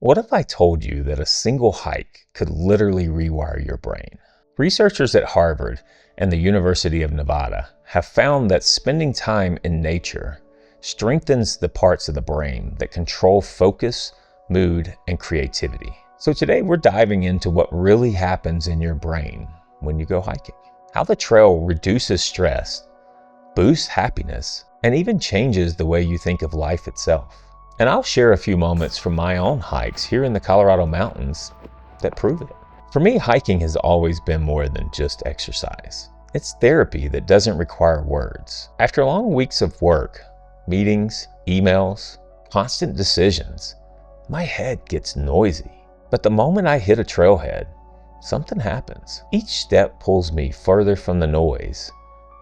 What if I told you that a single hike could literally rewire your brain? Researchers at Harvard and the University of Nevada have found that spending time in nature strengthens the parts of the brain that control focus, mood, and creativity. So today we're diving into what really happens in your brain when you go hiking. How the trail reduces stress, boosts happiness, and even changes the way you think of life itself. And I'll share a few moments from my own hikes here in the Colorado mountains that prove it. For me, hiking has always been more than just exercise. It's therapy that doesn't require words. After long weeks of work, meetings, emails, constant decisions, my head gets noisy. But the moment I hit a trailhead, something happens. Each step pulls me further from the noise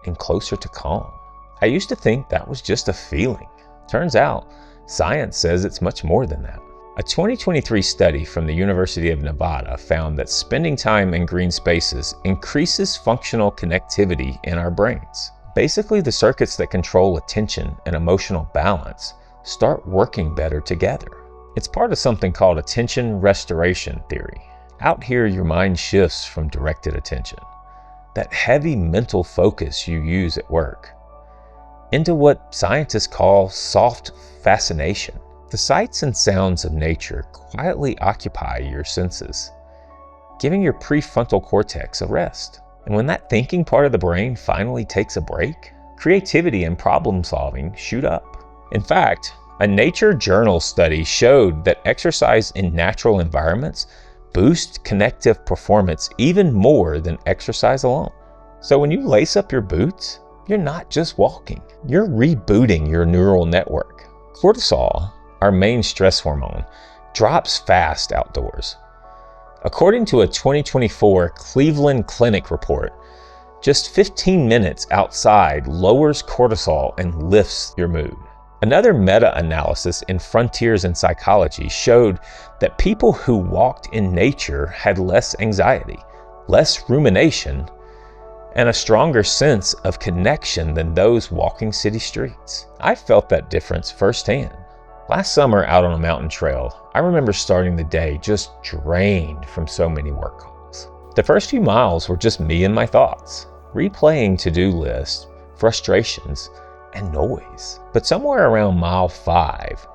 and closer to calm. I used to think that was just a feeling. Turns out, science says it's much more than that. A 2023 study from the University of Nevada found that spending time in green spaces increases functional connectivity in our brains. Basically, the circuits that control attention and emotional balance start working better together. It's part of something called attention restoration theory. Out here, your mind shifts from directed attention, that heavy mental focus you use at work, into what scientists call soft fascination. The sights and sounds of nature quietly occupy your senses, giving your prefrontal cortex a rest. And when that thinking part of the brain finally takes a break, creativity and problem solving shoot up. In fact, a Nature Journal study showed that exercise in natural environments boosts connective performance even more than exercise alone. So when you lace up your boots, you're not just walking, you're rebooting your neural network. Cortisol, our main stress hormone, drops fast outdoors. According to a 2024 Cleveland Clinic report, just 15 minutes outside lowers cortisol and lifts your mood. Another meta-analysis in Frontiers in Psychology showed that people who walked in nature had less anxiety, less rumination, and a stronger sense of connection than those walking city streets. I felt that difference firsthand. Last summer out on a mountain trail, I remember starting the day just drained from so many work calls. The first few miles were just me and my thoughts, replaying to-do lists, frustrations, and noise. But somewhere around mile 5,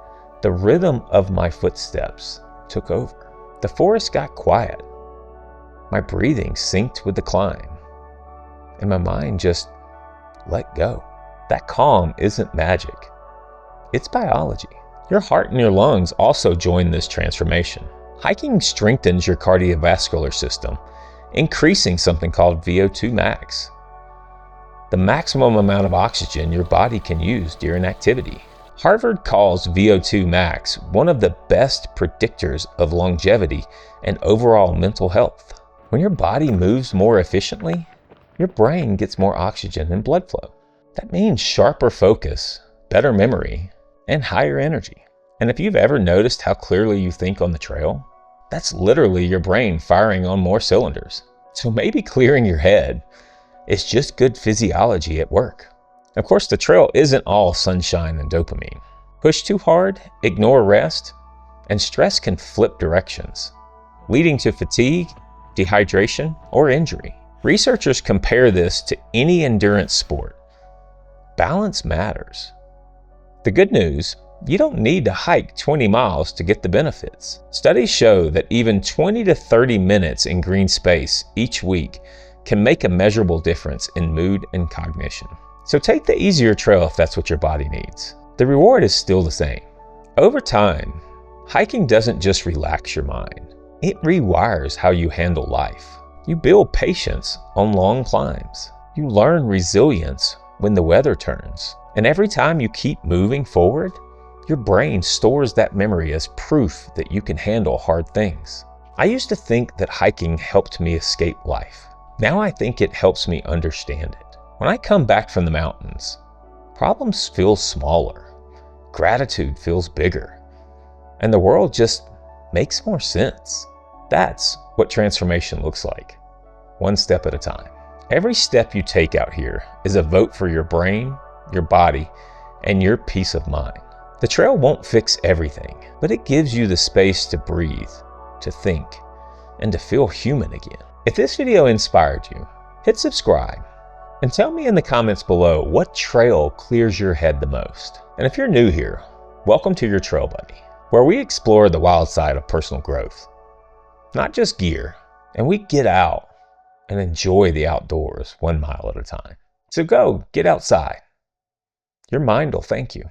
the rhythm of my footsteps took over. The forest got quiet. My breathing synced with the climb, and my mind just let go. That calm isn't magic. It's biology. Your heart and your lungs also join this transformation. Hiking strengthens your cardiovascular system, increasing something called VO2 max, the maximum amount of oxygen your body can use during activity. Harvard calls VO2 max one of the best predictors of longevity and overall mental health. When your body moves more efficiently, your brain gets more oxygen and blood flow. That means sharper focus, better memory, and higher energy. And if you've ever noticed how clearly you think on the trail, that's literally your brain firing on more cylinders. So maybe clearing your head is just good physiology at work. Of course, the trail isn't all sunshine and dopamine. Push too hard, ignore rest, and stress can flip directions, leading to fatigue, dehydration, or injury. Researchers compare this to any endurance sport. Balance matters. The good news, you don't need to hike 20 miles to get the benefits. Studies show that even 20 to 30 minutes in green space each week can make a measurable difference in mood and cognition. So take the easier trail if that's what your body needs. The reward is still the same. Over time, hiking doesn't just relax your mind. It rewires how you handle life. You build patience on long climbs. You learn resilience when the weather turns. And every time you keep moving forward, your brain stores that memory as proof that you can handle hard things. I used to think that hiking helped me escape life. Now I think it helps me understand it. When I come back from the mountains, problems feel smaller, gratitude feels bigger, and the world just makes more sense. That's what transformation looks like, one step at a time. Every step you take out here is a vote for your brain, your body, and your peace of mind. The trail won't fix everything, but it gives you the space to breathe, to think, and to feel human again. If this video inspired you, hit subscribe and tell me in the comments below what trail clears your head the most. And if you're new here, welcome to your Trail Buddy, where we explore the wild side of personal growth, not just gear, and we get out and enjoy the outdoors 1 mile at a time. So go, get outside. Your mind will thank you.